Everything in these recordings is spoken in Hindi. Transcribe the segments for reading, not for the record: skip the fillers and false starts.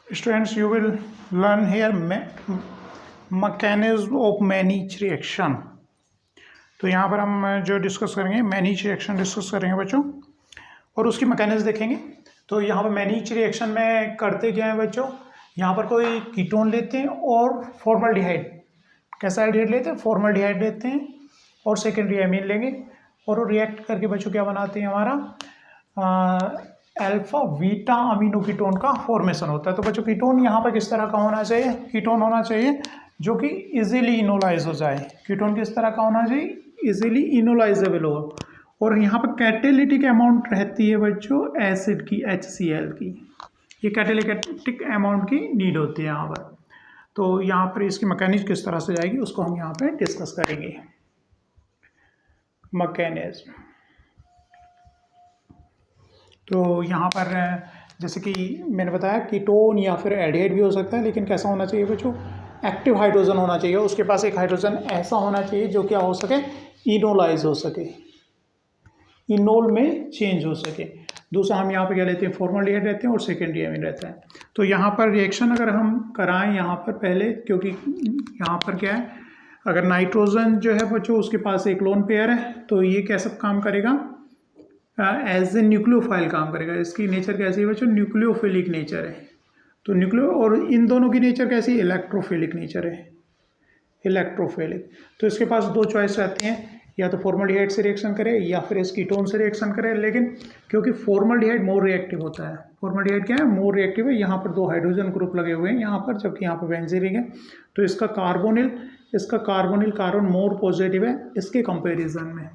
Students, you will learn here mechanism of Mannich reaction. तो यहाँ पर हम जो डिस्कस करेंगे Mannich रिएक्शन डिस्कस करेंगे बच्चों, और उसकी मैकेनिज्म देखेंगे। तो यहाँ पर Mannich रिएक्शन में करते क्या है बच्चों, यहाँ पर कोई कीटोन लेते हैं और फॉर्मल्डिहाइड, कैसा एल्डिहाइड लेते हैं, फॉर्मल्डिहाइड लेते हैं और सेकेंडरी एमीन लेंगे और वो रिएक्ट करके बच्चों क्या बनाते हैं, हमारा अल्फा बीटा अमीनो कीटोन का फॉर्मेशन होता है। तो बच्चों कीटोन यहाँ पर किस तरह का होना चाहिए, कीटोन होना चाहिए जो कि इजीली इनोलाइज हो जाए। कीटोन किस तरह का होना चाहिए, इजीली इनोलाइजेबल हो। और यहाँ पर कैटेलिटिक अमाउंट रहती है बच्चों एसिड की, HCl की, ये कैटेलिटिक अमाउंट की नीड होती है यहाँ पर। तो यहाँ पर इसकी मैकेनिज्म किस तरह से जाएगी उसको हम यहाँ पे डिस्कस करेंगे। मैकेनिज्म तो यहाँ पर जैसे कि मैंने बताया कीटोन या फिर एल्डिहाइड भी हो सकता है, लेकिन कैसा होना चाहिए बच्चों, एक्टिव हाइड्रोजन होना चाहिए। उसके पास एक हाइड्रोजन ऐसा होना चाहिए जो क्या हो सके, इनोलाइज हो सके, इनोल में चेंज हो सके। दूसरा हम यहाँ पर क्या लेते हैं, फॉर्मल्डिहाइड रहते हैं और सेकेंडरी एमीन रहता है। तो यहाँ पर रिएक्शन अगर हम कराएं यहाँ पर पहले, क्योंकि यहाँ पर क्या है, अगर नाइट्रोजन जो है बच्चों उसके पास एक लोन पेयर है तो ये कैसा काम करेगा, एज ए न्यूक्लियोफाइल काम करेगा। इसकी नेचर कैसी है बच्चों, न्यूक्लियोफिलिक नेचर है। तो न्यूक्लियो और इन दोनों की नेचर कैसी है, इलेक्ट्रोफिलिक नेचर है, इलेक्ट्रोफिलिक। तो इसके पास दो चॉइस रहती हैं, या तो फॉर्मल्डिहाइड से रिएक्शन करे या फिर इस कीटोन से रिएक्शन करे। लेकिन क्योंकि फॉर्मल्डिहाइड मोर रिएक्टिव होता है, फॉर्मल्डिहाइड क्या है, मोर रिएक्टिव है। यहाँ पर दो हाइड्रोजन ग्रुप लगे हुए हैं यहाँ पर, जबकि यहाँ पर बेंजीन रिंग है। तो इसका कार्बोनिल कार्बन मोर पॉजिटिव है इसके कंपेरिजन में,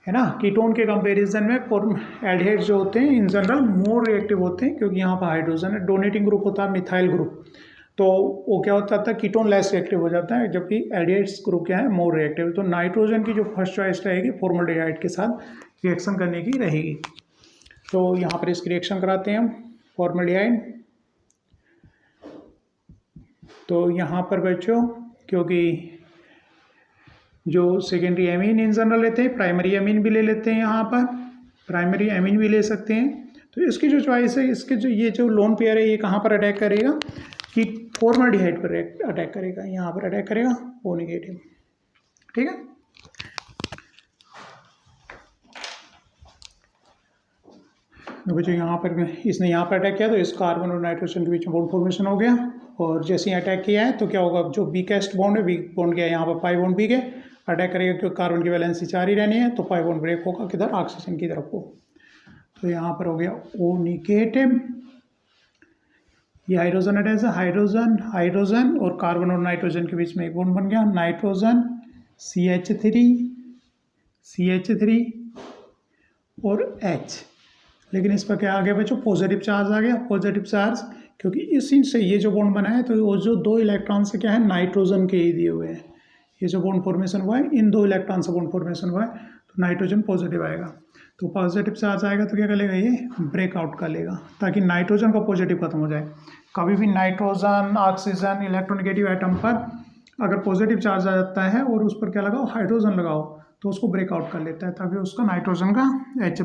है ना। कीटोन के कंपैरिजन में एल्डिहाइड जो होते हैं इन जनरल मोर रिएक्टिव होते हैं, क्योंकि यहाँ पर हाइड्रोजन है। डोनेटिंग ग्रुप होता है मिथाइल ग्रुप, तो वो क्या होता था, कीटोन लेस रिएक्टिव हो जाता है, जबकि एल्डिहाइड्स ग्रुप क्या है, मोर रिएक्टिव। तो नाइट्रोजन की जो फर्स्ट चॉइस रहेगी फॉर्मल्डिहाइड के साथ रिएक्शन करने की रहेगी। तो यहाँ पर इसकी रिएक्शन कराते हैं हम, फॉर्मल्डिहाइड। तो यहाँ पर बच्चों क्योंकि जो सेकेंडरी एमीन इन जनरल लेते हैं, प्राइमरी एमीन भी ले लेते हैं, यहाँ पर प्राइमरी एमीन भी ले सकते हैं। तो इसकी जो चॉइस है, इसके जो ये जो लोन पेयर है ये कहाँ पर अटैक करेगा, कि फॉर्मल्डिहाइड पर अटैक करेगा, यहाँ पर अटैक करेगा O नेगेटिव, ठीक है। तो बच्चों यहाँ पर इसने यहाँ पर अटैक किया तो इस कार्बन और नाइट्रोजन के बीच में बॉन्ड फॉर्मेशन हो गया। और जैसे ही अटैक किया है तो क्या होगा, जो वीकेस्ट बॉन्ड है, वीक बॉन्ड गया यहाँ पर पाई बॉन्ड वीक है, अटैक करेगा क्योंकि कार्बन की वैलेंसी 4 ही रहनी है, तो पाई बॉन्ड ब्रेक होगा किधर, ऑक्सीजन की तरफ को। तो यहाँ पर हो गया O नेगेटिव, ये हाइड्रोजन अटैच है, हाइड्रोजन और कार्बन और नाइट्रोजन के बीच में एक बॉन्ड बन गया, नाइट्रोजन CH3 और H। लेकिन इस पर क्या आ गया बच्चों, पॉजिटिव चार्ज आ गया, पॉजिटिव चार्ज, क्योंकि इसी से ये जो बॉन्ड बना है तो वो जो दो इलेक्ट्रॉन से क्या है, नाइट्रोजन के ही दिए हुए हैं। ये जो बॉन्ड फॉर्मेशन हुआ है इन दो इलेक्ट्रॉन से बॉन्ड फॉर्मेशन हुआ है, तो नाइट्रोजन पॉजिटिव आएगा। तो पॉजिटिव चार्ज आएगा तो क्या कर लेगा, ये ब्रेकआउट कर लेगा, ताकि नाइट्रोजन का पॉजिटिव खत्म हो जाए। कभी भी नाइट्रोजन, ऑक्सीजन, इलेक्ट्रोनेगेटिव आइटम पर अगर पॉजिटिव चार्ज आ जाता है और उस पर क्या लगाओ, हाइड्रोजन लगाओ, तो उसको ब्रेकआउट कर लेता है, ताकि उसका नाइट्रोजन का H+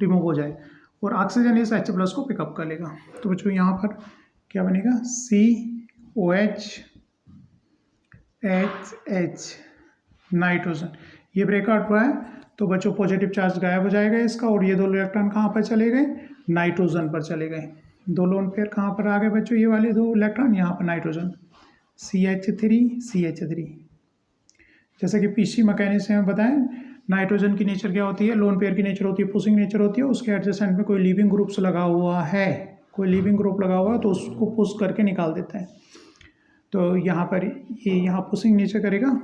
रिमूव हो जाए और ऑक्सीजन इस H+ को पिकअप कर लेगा। तो बच्चों यहाँ पर क्या बनेगा, COH HH नाइट्रोजन, ये ब्रेकआउट हुआ है तो बच्चों पॉजिटिव चार्ज गायब हो जाएगा इसका, और ये दो इलेक्ट्रॉन कहाँ पर चले गए, नाइट्रोजन पर चले गए। दो लोन पेयर कहाँ पर आ गए बच्चों, ये वाले दो इलेक्ट्रॉन यहाँ पर नाइट्रोजन, CH3 जैसा कि पीसी मैकेनिज्म में बताएं, नाइट्रोजन की नेचर क्या होती है, लोन पेयर की नेचर होती है पुशिंग नेचर होती है। उसके एडजेसेंट में कोई लिविंग ग्रुप्स लगा हुआ है, कोई लिविंग ग्रुप लगा हुआ है तो उसको पुश करके निकाल देता है। तो यहाँ पर ये यहाँ पुशिंग नेचर करेगा,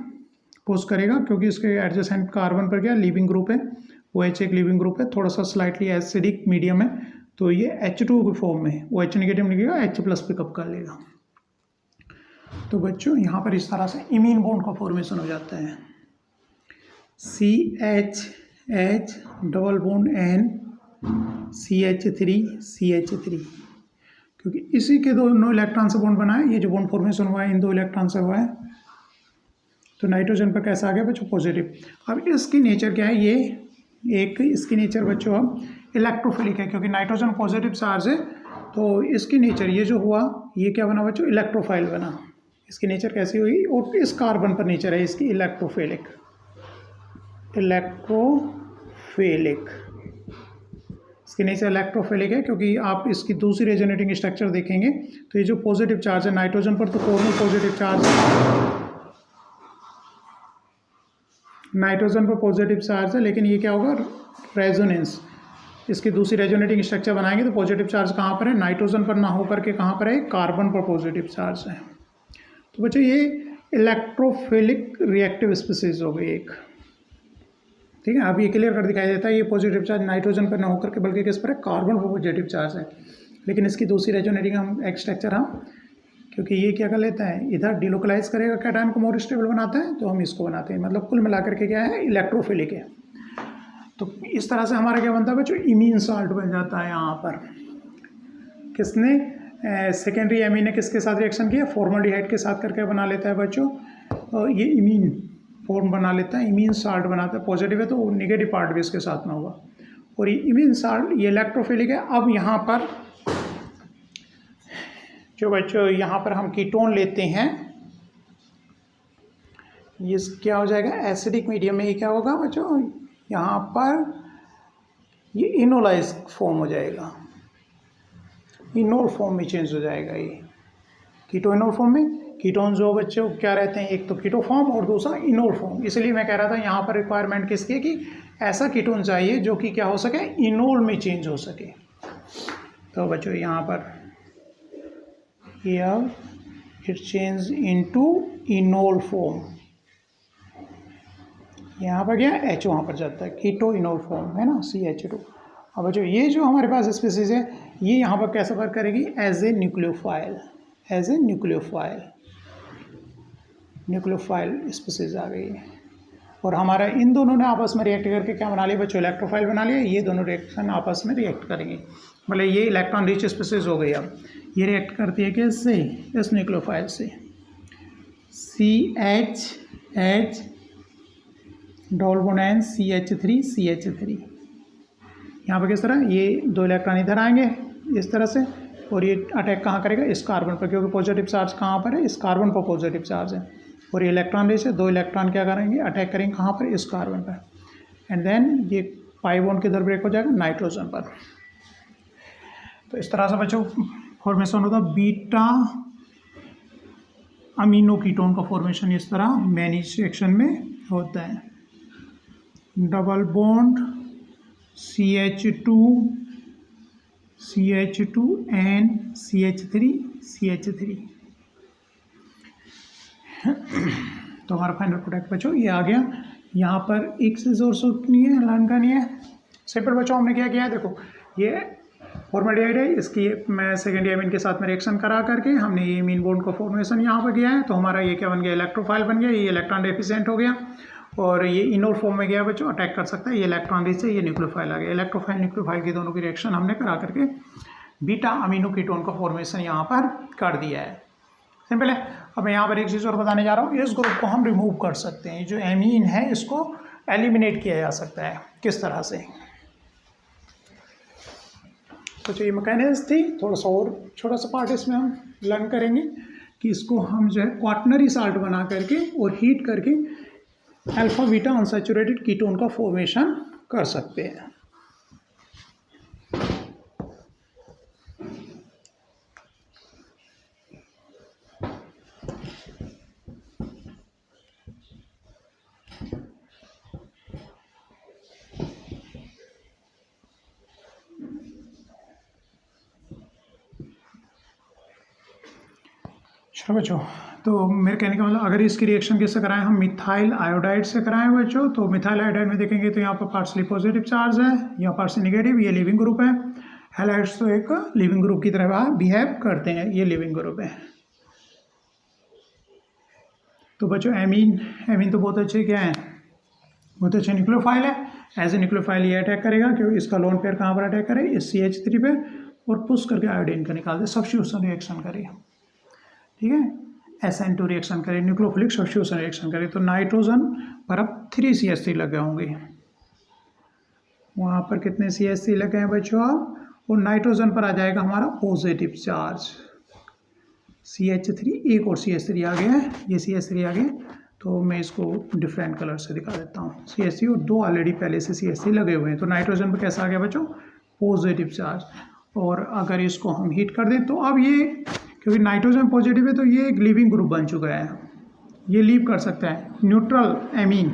पुश करेगा, क्योंकि इसके एडजेसेंट कार्बन पर क्या लिविंग ग्रुप है, OH एक लिविंग ग्रुप है, थोड़ा सा स्लाइटली एसिडिक मीडियम है, तो ये H2 के फॉर्म में OH नेगेटिव निकलेगा, H+ पिकअप कर लेगा। तो बच्चों यहाँ पर इस तरह से इमीन बॉन्ड का फॉर्मेशन हो जाता है, CH double bond N CH3, क्योंकि इसी के दोनों इलेक्ट्रॉन से बॉन्ड बना है। ये जो बॉन्ड फॉर्मेशन हुआ है इन दो इलेक्ट्रॉन से हुआ है। तो नाइट्रोजन पर कैसा आ गया बच्चों, पॉजिटिव। अब इसकी नेचर क्या है, ये एक इसकी नेचर बच्चों अब इलेक्ट्रोफिलिक है, क्योंकि नाइट्रोजन पॉजिटिव चार्ज है तो इसकी नेचर ये जो हुआ, ये क्या बना बच्चों, इलेक्ट्रोफाइल बना। इसकी नेचर कैसी हुई, और इस कार्बन पर नेचर है इसकी इलेक्ट्रोफिलिक, इलेक्ट्रोफिलिक। इसकी नेचर इलेक्ट्रोफिलिक है क्योंकि आप इसकी दूसरी रेजोनेटिंग स्ट्रक्चर देखेंगे तो ये जो पॉजिटिव चार्ज है नाइट्रोजन पर, तो कोरोनल पॉजिटिव चार्ज है, नाइट्रोजन पर पॉजिटिव चार्ज है, लेकिन ये क्या होगा, रेजोनेंस, इसकी दूसरी रेजोनेटिंग स्ट्रक्चर बनाएंगे तो पॉजिटिव चार्ज कहाँ पर है, नाइट्रोजन पर ना होकर के कहाँ पर है, कार्बन पर पॉजिटिव चार्ज है। तो बच्चों ये इलेक्ट्रोफिलिक रिएक्टिव स्पीसीज हो गई एक, ठीक है। अब ये क्लियर कर दिखाई देता है, ये पॉजिटिव चार्ज नाइट्रोजन पर ना होकर के बल्कि किस पर है, कार्बन पर पॉजिटिव चार्ज है, लेकिन इसकी दूसरी रेजोनेटिंग हम स्ट्रक्चर हम, क्योंकि ये क्या कर लेता है, इधर डिलोकलाइज करेगा कैटायन को, मोर स्टेबल बनाता है, तो हम इसको बनाते हैं, मतलब कुल मिलाकर के क्या है, इलेक्ट्रोफिलिक है। तो इस तरह से हमारा क्या बनता है बच्चों, इमीन साल्ट बन जाता है। यहाँ पर किसने सेकेंडरी एमीन ने किसके साथ रिएक्शन किया, फॉर्मल्डिहाइड के साथ करके बना लेता है बच्चों, और ये इमीन फॉर्म बना लेता है, इमीन साल्ट बनाता है। पॉजिटिव है तो नेगेटिव पार्ट भी इसके साथ में होगा, और ये इमीन साल्ट ये इलेक्ट्रोफिलिक है। अब यहाँ पर जो बच्चों यहाँ पर हम कीटोन लेते हैं, ये क्या हो जाएगा, एसिडिक मीडियम में ये क्या होगा बच्चों, यहाँ पर ये इनोलाइज फॉर्म हो जाएगा, इनोल फॉर्म में चेंज हो जाएगा ये कीटोइनोल फॉर्म में। कीटोन जो बच्चों क्या रहते हैं, एक तो कीटो फॉर्म और दूसरा इनोल फॉर्म। इसलिए मैं कह रहा था यहाँ पर रिक्वायरमेंट किसकी है कि ऐसा कीटोन चाहिए जो कि क्या हो सके, इनोल में चेंज हो सके। तो बच्चों यहाँ पर here it change into enol form, यहाँ पर क्या H वहाँ पर जाता है, कीटो इनोल फॉर्म है ना, CH2। अब बच्चों ये जो हमारे पास स्पीसीज है ये यहाँ पर कैसे वर्क करेगी, as a nucleophile, as a nucleophile, nucleophile species आ गई है। और हमारा इन दोनों ने आपस में रिएक्ट करके क्या बना लिया बच्चों, इलेक्ट्रोफाइल बना लिया। ये दोनों रिएक्शन आपस में रिएक्ट करेंगे, मतलब ये इलेक्ट्रॉन रिच स्पीसीज हो गई। अब ये रिएक्ट करती है किससे, इस न्यूक्लियोफाइल से, CH double bond N CH3 यहाँ पर किस तरह, ये दो इलेक्ट्रॉन इधर आएंगे इस तरह से, और ये अटैक कहाँ करेगा, इस कार्बन पर, क्योंकि पॉजिटिव चार्ज कहाँ पर है, इस कार्बन पर पॉजिटिव चार्ज है। और ये इलेक्ट्रॉन रिच है, दो इलेक्ट्रॉन क्या करेंगे, अटैक करेंगे कहाँ पर, इस कार्बन पर, एंड देन ये पाई बॉन्ड किधर ब्रेक हो जाएगा, नाइट्रोजन पर। तो इस तरह से बच्चों फॉर्मेशन होता है बीटा अमीनो कीटोन का फॉर्मेशन, इस तरह मैनिच रिएक्शन में होता है। Double bond CH2 and CH3 तो हमारा फाइनल प्रोडक्ट बच्चों ये आ गया। यहाँ पर एक से जोर नहीं है, लर्न करनी है सिंपल बच्चों। हमने क्या किया है, देखो ये फॉर्मल्डिहाइड है, इसकी मैं सेकेंडरी एमीन के साथ में रिएक्शन करा करके हमने ये मीन बॉन्ड का फॉर्मेशन यहाँ पर किया है। तो हमारा ये क्या बन गया, इलेक्ट्रोफाइल बन गया, ये इलेक्ट्रॉन डेफिशिएंट हो गया, और ये इनोल फॉर्म में गया बच्चों, अटैक कर सकता है। ये इलेक्ट्रॉन रिच से ये न्यूक्लियोफाइल आ गया, इलेक्ट्रोफाइल न्यूक्लियोफाइल की दोनों की रिएक्शन हमने करा करके बीटा अमीनो कीटोन का फॉर्मेशन यहाँ पर कर दिया है। सिंपल है। अब मैं यहाँ पर एक चीज़ और बताने जा रहा हूँ, इस ग्रुप को हम रिमूव कर सकते हैं, जो एमीन है इसको एलिमिनेट किया जा सकता है। किस तरह से, तो जो ये मैकेनिज्म थी, थोड़ा सा और छोटा सा पार्ट इसमें हम लर्न करेंगे कि इसको हम जो है क्वाटनरी साल्ट बना करके और हीट करके अल्फा बीटा अनसैचुरेटेड कीटोन का फॉर्मेशन कर सकते हैं। चलो बच्चों, तो मेरे कहने का मतलब अगर इसकी रिएक्शन किससे कराएं, हम मिथाइल आयोडाइड से कराएं बच्चों, तो मिथाइल आयोडाइड में देखेंगे तो यहाँ पर पार्शली पॉजिटिव चार्ज है, यहाँ पार्शली नेगेटिव, ये लिविंग ग्रुप है। हैलाइड्स तो एक लिविंग ग्रुप की तरह बिहेव करते हैं, ये लिविंग ग्रुप है। तो बच्चों एमीन तो बहुत अच्छे क्या है, बहुत अच्छे न्यूक्लियोफाइल है। एज ए न्यूक्लियोफाइल ये अटैक करेगा, क्योंकि इसका लोन पेयर कहाँ पर अटैक करे, इस CH3 पे, और पुश करके आयोडीन का निकाल दे, सब्स्टिट्यूशन रिएक्शन करेगा, ठीक है। SN2 रिएक्शन करे, न्यूक्लियोफिलिक सब्स्टिट्यूशन रिएक्शन करे, तो नाइट्रोजन पर अब 3 CH3 लगे होंगे। वहाँ पर कितने CH3 लगे हैं बच्चों आप, और नाइट्रोजन पर आ जाएगा हमारा पॉजिटिव चार्ज। CH3 एक और CH3 आ गया है, ये CH3 आ गया, तो मैं इसको डिफरेंट कलर से दिखा देता हूँ। CH3 और दो ऑलरेडी पहले से CH3 लगे हुए हैं, तो नाइट्रोजन पर कैसा आ गया बच्चों, पॉजिटिव चार्ज। और अगर इसको हम हीट कर दें तो अब ये, क्योंकि नाइट्रोजन पॉजिटिव है तो ये एक लीविंग ग्रुप बन चुका है, ये लीव कर सकता है, न्यूट्रल एमीन,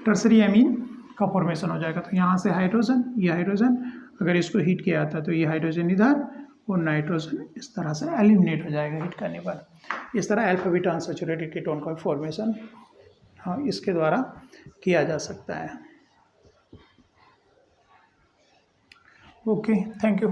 टर्सरी एमीन का फॉर्मेशन हो जाएगा। तो यहाँ से हाइड्रोजन, ये हाइड्रोजन, अगर इसको हीट किया जाता तो ये हाइड्रोजन इधर और नाइट्रोजन इस तरह से एलिमिनेट हो जाएगा हीट करने पर। इस तरह अल्फा बीटा अनसैचुरेटेड कीटोन का फॉर्मेशन हाँ इसके द्वारा किया जा सकता है। Okay, thank you.